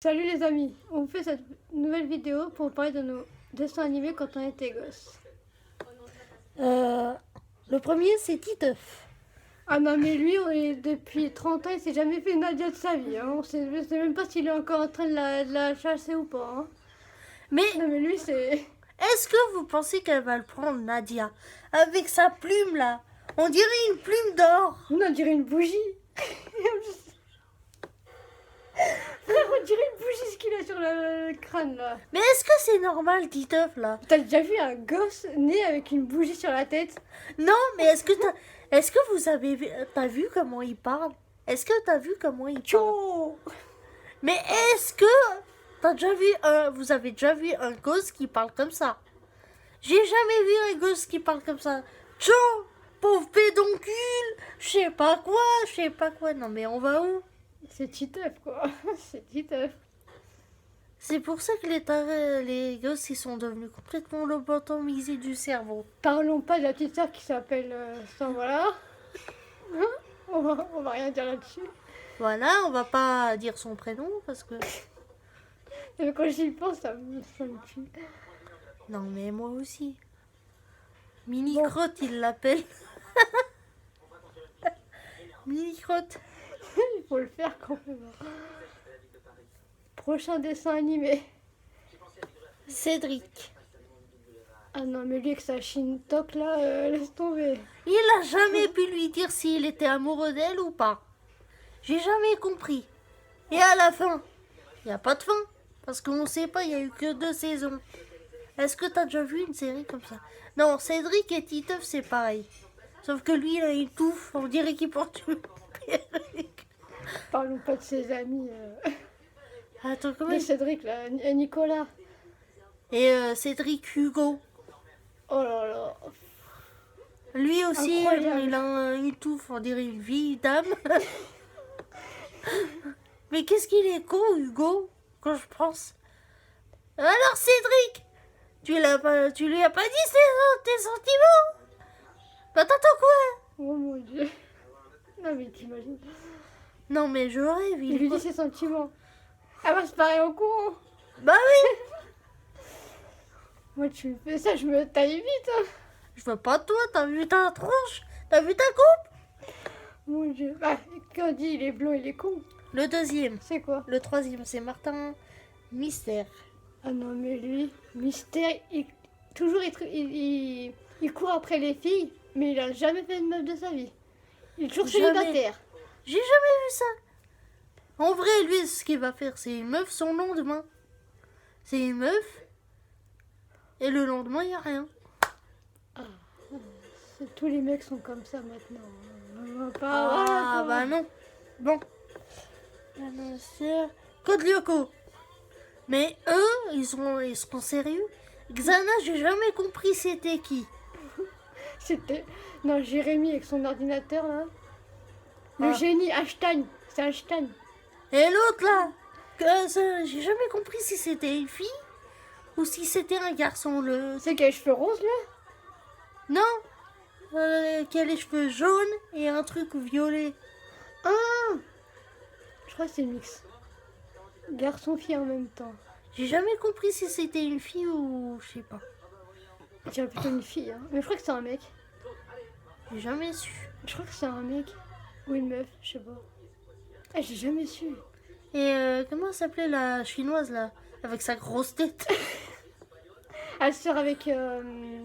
Salut les amis, on fait cette nouvelle vidéo pour parler de nos dessins animés quand on était gosse. Le premier, c'est Titeuf. Ah non mais lui, depuis 30 ans, il s'est jamais fait Nadia de sa vie. Hein. Je sais même pas s'il est encore en train de la chasser ou pas. Hein. Mais Non mais lui, c'est... est-ce que vous pensez qu'elle va le prendre, Nadia? Avec sa plume, là. On dirait une plume d'or. On dirait une bougie. Frère, on dirait une bougie ce qu'il a sur le crâne là. Mais est-ce que c'est normal, Titeuf, là? T'as déjà vu un gosse né avec une bougie sur la tête? Non, mais est-ce que vous avez vu... T'as vu comment il parle? Est-ce que t'as vu comment il parle? Tchou. Mais est-ce que vous avez déjà vu un gosse qui parle comme ça? J'ai jamais vu un gosse qui parle comme ça. Tchou, pauvre pédoncule, je sais pas quoi. Non mais on va où? C'est Titeuf quoi, c'est Titeuf. C'est pour ça que les gosses ils sont devenus complètement lobotomisés du cerveau. Parlons pas de la petite sœur qui s'appelle voilà. Hein, on va rien dire là-dessus. Voilà, on va pas dire son prénom parce que... Mais quand j'y pense, ça me tue. Non mais moi aussi. Mini Bon. Crotte il l'appelle. Mini Crotte. Il faut le faire quand même. Prochain dessin animé. Cédric. Ah non, mais lui avec sa Shintok là, laisse tomber. Il a jamais pu lui dire s'il était amoureux d'elle ou pas. J'ai jamais compris. Et à la fin, il n'y a pas de fin. Parce qu'on sait pas, il y a eu que 2 saisons. Est-ce que t'as déjà vu une série comme ça? Non, Cédric et Titeuf, c'est pareil. Sauf que lui, là, il touffe. On dirait qu'il porte une perruque. Parlons pas de ses amis. Attends, comment De il... Cédric là, Nicolas. Et Cédric Hugo. Oh là là. Lui aussi, Incroyable. il touffe. On dirait une vieille dame. Mais qu'est-ce qu'il est con, Hugo, quand je pense. Alors, Cédric, tu lui as pas dit tes sentiments? Bah, t'attends quoi? Oh mon dieu. Non mais t'imagines. Non, mais je rêve. Il lui dit ses sentiments. Ah bah c'est pareil en courant. Bah oui. Moi tu me fais ça, je me taille vite. Hein. Je veux pas de toi, t'as vu ta tronche? T'as vu ta coupe? Mon dieu. Ah, quand on dit il est blanc, il est con. Le deuxième. C'est quoi? Le troisième, c'est Martin Mystère. Ah non mais lui, Mystère, toujours il court après les filles, mais il a jamais fait une meuf de sa vie. Il est toujours Jamais. célibataire. J'ai jamais vu ça. En vrai, lui, ce qu'il va faire, c'est une meuf son lendemain. C'est une meuf. Et le lendemain, il n'y a rien. Tous les mecs sont comme ça maintenant. On va Ah, bah non. Bon. Code Lyoko. Mais eux, ils seront sérieux. Xana, j'ai jamais compris c'était qui. C'était... Non, Jérémy avec son ordinateur là. Le Ah. génie, Einstein. C'est Einstein. Et l'autre là, j'ai jamais compris si c'était une fille ou si c'était un garçon. C'est qui a les cheveux roses là? Non, qui a les cheveux jaunes et un truc violet. Ah, je crois que c'est mix. Garçon-fille en même temps. J'ai jamais compris si c'était une fille ou je sais pas. Je dirais plutôt une fille, hein. Mais je crois que c'est un mec. J'ai jamais su. Je crois que c'est un mec. Ou une meuf, je sais pas. Ah, j'ai jamais su. Et comment s'appelait la chinoise là, avec sa grosse tête? Elle sort avec... Elle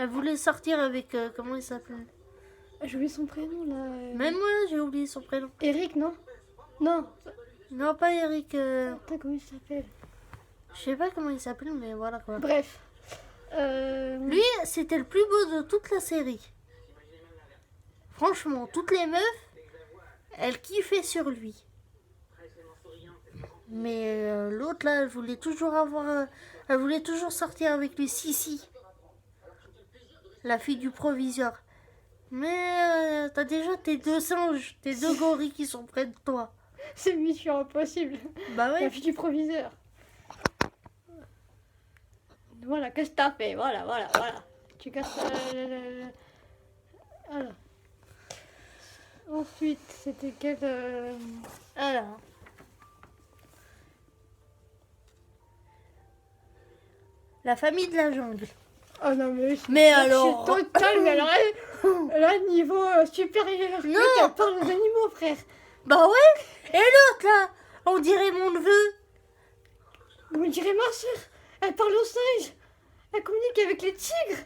voulait sortir avec comment il s'appelle? J'ai oublié son prénom là. Même moi, j'ai oublié son prénom. Eric, non? Non. Non, pas Eric. Putain, comment il s'appelle? Je sais pas comment il s'appelle, mais voilà quoi. Bref. Lui, c'était le plus beau de toute la série. Franchement, toutes les meufs, elles kiffaient sur lui. Mais l'autre là, elle voulait toujours sortir avec lui, Sissi, la fille du proviseur. Mais t'as déjà tes 2 singes, tes 2 gorilles qui sont près de toi. C'est mission impossible. Bah La ouais. fille du proviseur. Voilà, qu'est-ce que t'as fait? Voilà. Tu casses Voilà. Ensuite, c'était quel... Alors, La famille de la jungle. Oh non, mais Mais je alors... suis totale, mais alors là, niveau supérieur. Non. Elle parle aux animaux, frère. Bah ouais. Et l'autre là, on dirait mon neveu. On dirait ma soeur. Elle parle aux singes. Elle communique avec les tigres.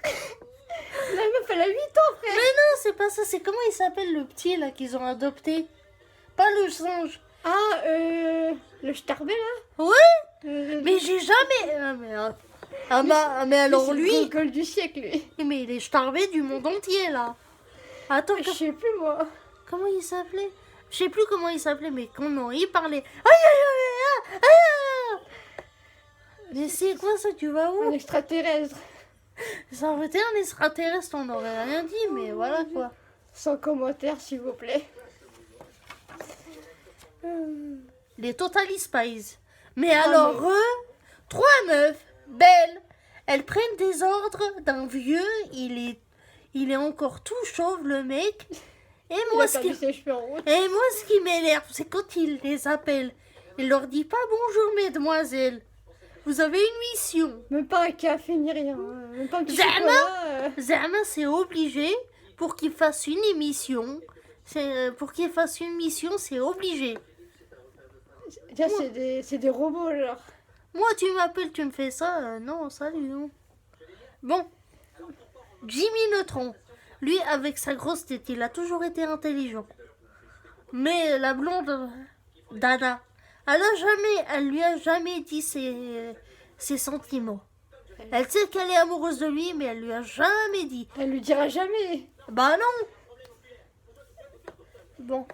La meuf, elle a 8 ans, frère. Mais non, c'est pas ça. C'est comment il s'appelle le petit là qu'ils ont adopté? Pas le singe. Ah, le starbé, là. Ouais. Mais j'ai jamais... mais alors C'est le lui... Google du siècle, lui. Mais il est starbé du monde entier là. Attends, Je sais plus, moi. comment il s'appelait? Je sais plus comment il s'appelait, mais comment il parlait. Aïe aïe aïe aïe aïe. Mais c'est quoi ça? Tu vas Un où? extraterrestre. Ça aurait été un extraterrestre, on n'aurait rien dit, mais voilà quoi. Sans commentaire, s'il vous plaît. Les Totally Spies. Mais Ah, alors mais- eux, 3 meufs, belles, elles prennent des ordres d'un vieux, il est encore tout chauve le mec. Et Il moi, a ce perdu qui, ses cheveux en route. et moi, ce qui m'énerve, c'est quand il les appelle. Il leur dit pas bonjour mesdemoiselles. Vous avez une mission. Même pas un café ni rien. Hein. Même pas un petit Zama chocolat. Zama, c'est obligé pour qu'il fasse une émission. Pour qu'il fasse une mission, c'est obligé. Déjà, c'est des robots, genre. Moi, tu m'appelles, tu me fais ça. Non, salut. Non. Bon. Jimmy Neutron. Lui, avec sa grosse tête, il a toujours été intelligent. Mais la blonde, Dana, elle lui a jamais dit ses sentiments. Elle sait qu'elle est amoureuse de lui, mais elle lui a jamais dit. Elle lui dira jamais. Bah non. Bon.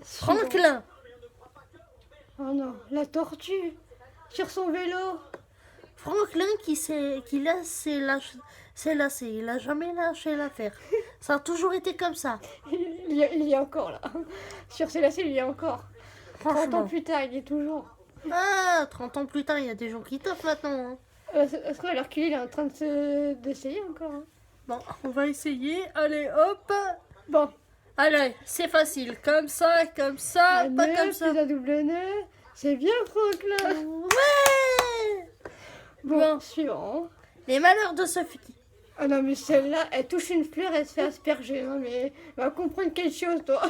Franklin. Oh non, la tortue. Sur son vélo. Franklin qui s'est lassé. Il a jamais lâché l'affaire. Ça a toujours été comme ça. Il y a encore, là. Sur ses lacets, il y a encore. 30 ans Franchement. plus tard, il y est toujours. Ah, 30 ans plus tard, il y a des gens qui toffent maintenant. Hein. Est-ce qu'alors qu'il est en train d'essayer encore hein. Bon, on va essayer. Allez, hop. Bon, Allez, c'est facile. Comme ça, pas un comme nœud, ça. plus un double nœud. C'est bien, Franklin. Ouais. Bon, suivant. Les malheurs de Sophie. Ah non, mais celle-là, elle touche une fleur, elle se fait asperger. Non, mais va comprendre quelque chose, toi.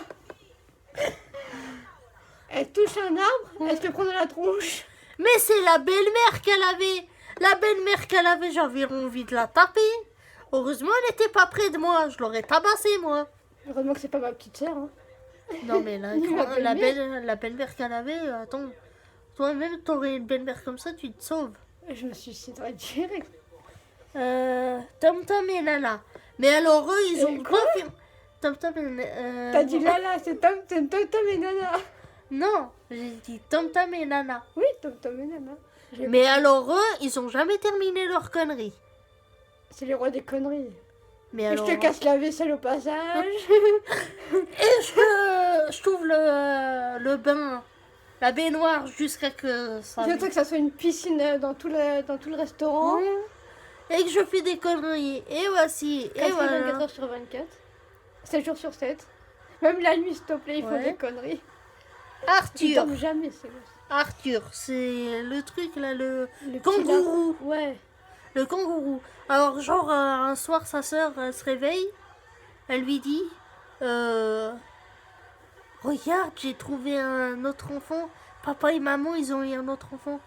Elle touche un arbre, elle se fait prendre la tronche. Mais c'est la belle-mère qu'elle avait. La belle-mère qu'elle avait, j'avais envie de la taper. Heureusement, elle n'était pas près de moi. Je l'aurais tabassée, moi. Heureusement que c'est pas ma petite sœur. Hein. Non, mais Ni la la belle-mère qu'elle avait, attends. Toi-même, t'aurais une belle-mère comme ça, tu te sauves. Je me suiciderais direct. Tom Tom et Nana. Mais alors, eux, ils ont Quoi confirmé. Tom Tom et... T'as dit Lala, c'est Tom et Nana. Non, j'ai dit Tom Tom et Nana. Oui, Tom et Nana. Mais alors, eux, ils ont jamais terminé leur connerie. C'est les rois des conneries. Mais Et alors... je te casse la vaisselle au passage. Et je trouve le bain, la baignoire jusqu'à que ça... Je veux que ça soit une piscine dans tout le restaurant. Et que je fais des conneries. Et voici. Et 24 voilà. heures sur 24. 7 jours sur 7. Même la nuit, s'il te plaît, ils font Ouais. des conneries. Ils Arthur. dorment jamais, c'est Arthur, c'est le truc là, le le kangourou. petit là. Ouais. Le kangourou. Alors, genre, un soir, sa sœur se réveille. Elle lui dit regarde, j'ai trouvé un autre enfant. Papa et maman, ils ont eu un autre enfant.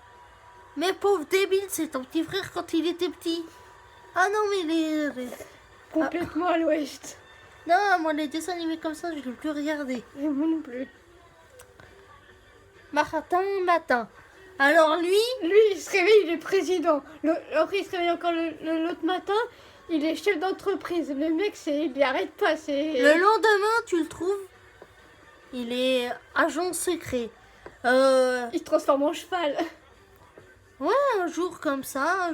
Mais pauvre débile, c'est ton petit frère quand il était petit. Ah non, mais Complètement à l'ouest. Non, moi, les dessins animés comme ça, je ne l'ai plus regardé. Et moi non plus. Matin. Alors lui, Lui, il se réveille, il est président. Après, il se réveille encore l'autre matin. Il est chef d'entreprise. Le mec, il arrête pas. le lendemain, tu le trouves, il est agent secret. Il se transforme en cheval. Ouais, un jour comme ça.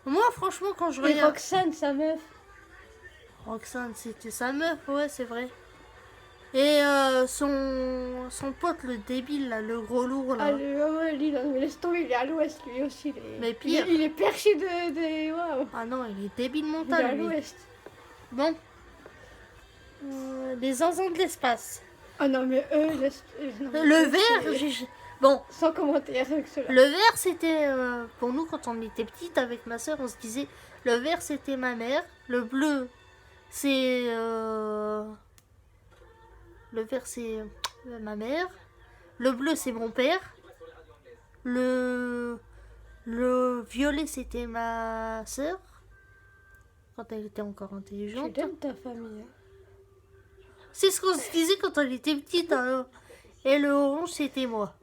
Moi, franchement, quand je Et regarde... Roxane, sa meuf. Roxane, c'était sa meuf, ouais, c'est vrai. Et son pote, le débile, là, le gros lourd, là. Ah, ouais, lui, non, mais laisse tomber, il est à l'ouest, lui aussi. Mais pire. Il est perché de... Waouh. Ah non, il est débile Il est à mental, lui. l'ouest. Bon. Les zinzins de l'espace. Ah non, mais eux, non, Le vert, Bon, Sans commentaire avec cela. le vert, c'était... pour nous, quand on était petite, avec ma soeur, on se disait... Le vert, c'était ma mère. Le bleu, c'est... Le vert, c'est ma mère. Le bleu, c'est mon père. Le violet, c'était ma soeur. Quand elle était encore Tu intelligente. aimes ta famille. C'est ce qu'on se disait quand on était petite. Hein. Et le orange, c'était moi.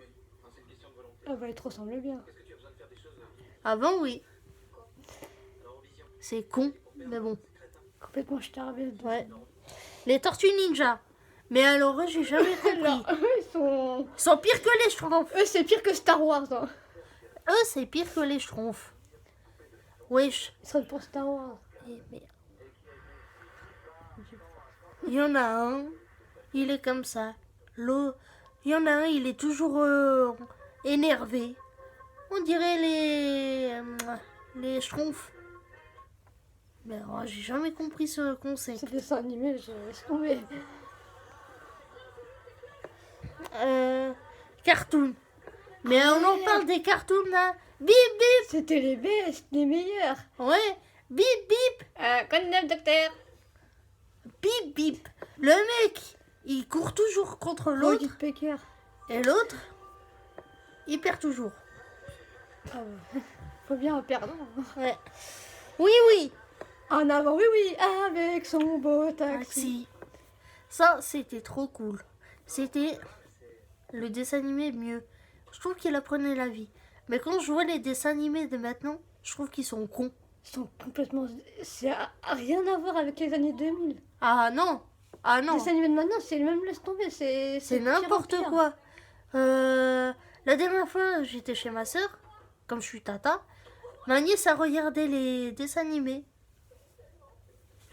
Ah bah, ils te ressemblent bien. Avant, oui. C'est con, mais bon. Complètement starbé. Ouais. Les tortues ninja. Mais alors, eux, j'ai jamais compris. Alors, eux, Ils sont pires que les schtroumpfs. eux, c'est pire que Star Wars. Hein. Eux, c'est pire que les schtroumpfs. Wesh. Ils sont pour Star Wars. Eh, merde. Il y en a un, il est comme ça. L'autre, il y en a un, il est toujours énervé. On dirait les schtroumpfs. Mais alors, j'ai jamais compris ce concept. C'est dessin animé, je laisse tomber. Cartoon. Mais on en parle des cartoons là. Bip bip. C'était les best, les meilleurs. Ouais. Bip bip. Condom docteur. Bip bip. Le mec, il court toujours contre l'autre. Roger Pecker. Et l'autre, il perd toujours. Ah ouais. Faut bien en perdre. Ouais. Oui, oui. En avant, oui, oui, avec son beau taxi. Taxi. Ça, c'était trop cool. C'était le dessin animé mieux. Je trouve qu'il apprenait la vie. Mais quand je vois les dessins animés de maintenant, je trouve qu'ils sont cons. Ils sont complètement... C'est rien à voir avec les années 2000. Ah non. Ah Les non. dessins animés de maintenant, c'est le même, laisse tomber. C'est C'est pire en n'importe pire. quoi. La dernière fois, j'étais chez ma soeur, comme je suis tata. Ma nièce a regardé les dessins animés.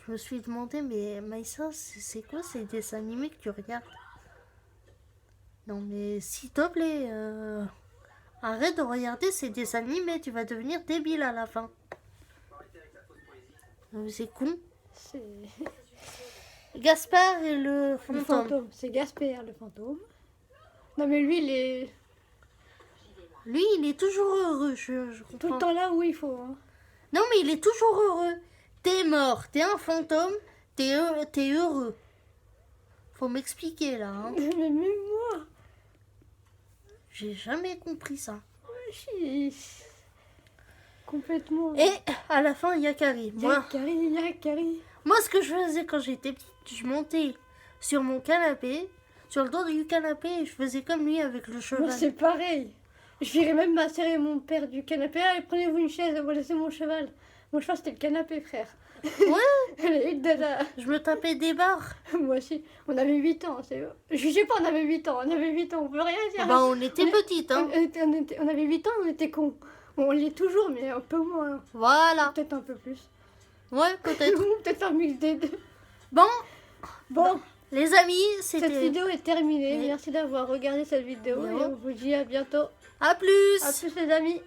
Je me suis demandé, mais Maïssa, c'est quoi ces dessins animés que tu regardes? Non mais s'il te plaît, arrête de regarder ces dessins animés, tu vas devenir débile à la fin. Non, mais c'est con. C'est Gaspard et le le fantôme. fantôme. C'est Gasper, le fantôme. Non mais lui, il est Lui, il est toujours heureux, je tout le comprends. temps là où il faut. Hein. Non mais il est toujours heureux. T'es mort, t'es un fantôme, t'es heureux. Faut m'expliquer là. Hein. Mais même moi, J'ai jamais compris ça. je suis complètement... Et à la fin, il y a Carrie. Yakari. Moi, ce que je faisais quand j'étais petite, je montais sur mon canapé, sur le dos du canapé, et je faisais comme lui avec le Moi, cheval. c'est pareil. Je virais même ma sœur et mon père du canapé. Allez, prenez-vous une chaise, moi, laissez mon cheval. Mon cheval, c'était le canapé, frère. Ouais, Allez, dada. je me tapais des barres. Moi aussi, on avait 8 ans. Jugez pas, on avait 8 ans. On avait 8 ans, on peut rien dire. Bah, on était On est- petites, hein. on avait 8 ans, on était cons. Bon, on l'est toujours, mais un peu moins. Voilà. Peut-être un peu plus. Ouais, peut-être. Ou peut-être un mix des deux. Bon, Bon, les amis, cette c'était... vidéo est terminée. Oui. Merci d'avoir regardé cette vidéo Oui. et on vous dit à bientôt. À plus. À plus les amis.